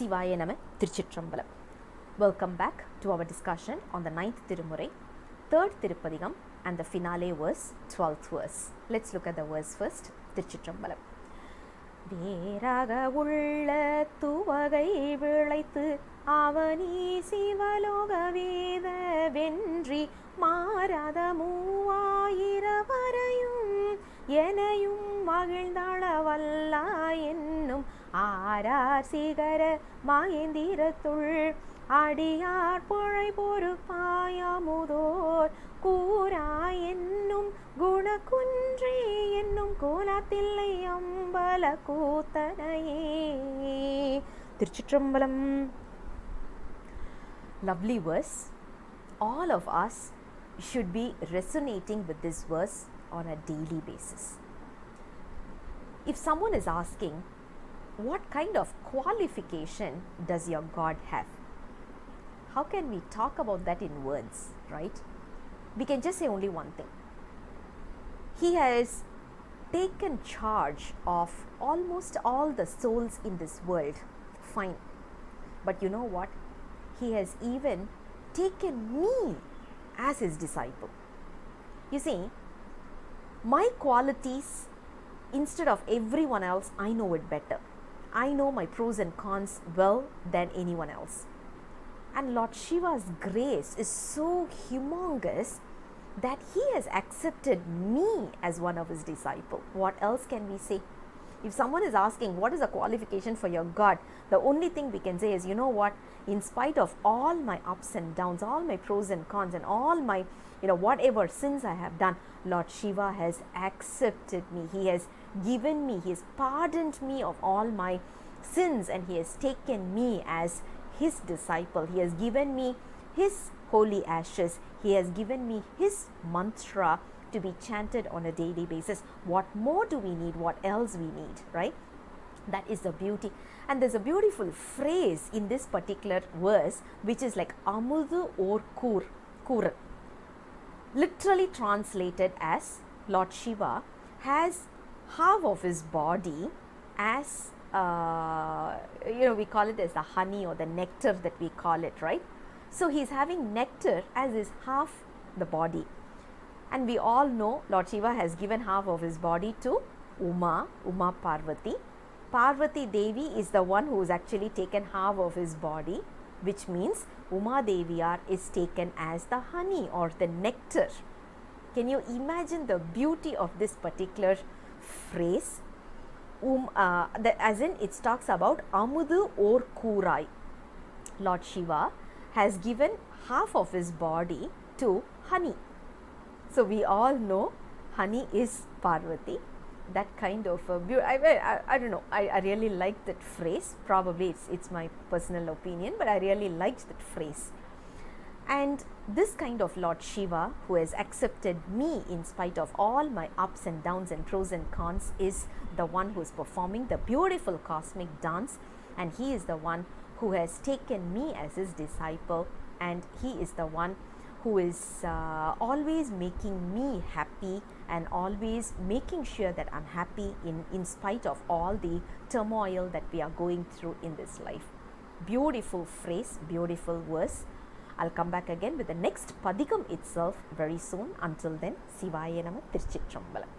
Sivaya Nama Tiruchitrambalam. Welcome back to our discussion on the 9th Thirumurai, 3rd Thirupadigam and the finale verse, 12th verse. Let's look at the verse first. Tiruchitrambalam. veraaga ullathu uvagai விளைத்து அவனி சிவலோக வேத வென்றி மாறாத மூவாயிர வரையும் எனையும் மகிழ்ந்தாள வல்லா என்னும் ஆரார் சிகர மாயந்திரத்துள் அடியார் புழை பொறுப்பாயாமுதோர் கூறாய் என்னும் குணகுன்றே என்னும் கோலாத்தில்லை அம்பல கூத்தனையே. திருச்சிற்றம்பலம். Lovely verse. All of us should be resonating with this verse on a daily basis. If someone is asking, what kind of qualification does your God have? How can we talk about that in words, right? We can just say only one thing. He has taken charge of almost all the souls in this world. Fine. But you know what? He has even taken me as his disciple. You see, my qualities, instead of everyone else, I know it better. I know my pros and cons well than anyone else. And Lord Shiva's grace is so humongous that he has accepted me as one of his disciples. What else can we say? If someone is asking, what is the qualification for your God? The only thing we can say is, you know what? In spite of all my ups and downs, all my pros and cons, and all my, whatever sins I have done, Lord Shiva has accepted me. He has given me, he has pardoned me of all my sins, and he has taken me as his disciple. He has given me his holy ashes. He has given me his mantra to be chanted on a daily basis. What more do we need? What else we need, right? That is the beauty. And there's a beautiful phrase in this particular verse which is like amudhu or kur. Literally translated as Lord Shiva has half of his body as we call it as the honey or the nectar that we call it, right? So he's having nectar as his half the body. And we all know Lord Shiva has given half of his body to Uma Parvati. Parvati Devi is the one who has actually taken half of his body, which means Uma Deviyar is taken as the honey or the nectar. Can you imagine the beauty of this particular phrase? As in it talks about Amudu or Kurai. Lord Shiva has given half of his body to honey. So we all know honey is Parvati. That kind of beauty. I don't know. I really like that phrase. Probably it's my personal opinion, but I really liked that phrase. And this kind of Lord Shiva, who has accepted me in spite of all my ups and downs and pros and cons, is the one who is performing the beautiful cosmic dance, and he is the one who has taken me as his disciple, and he is the one who is always making me happy and always making sure that I'm happy in spite of all the turmoil that we are going through in this life. Beautiful phrase, beautiful verse. I'll come back again with the next Padigam itself very soon. Until then, Sivaya Nama Tiruchitrambalam.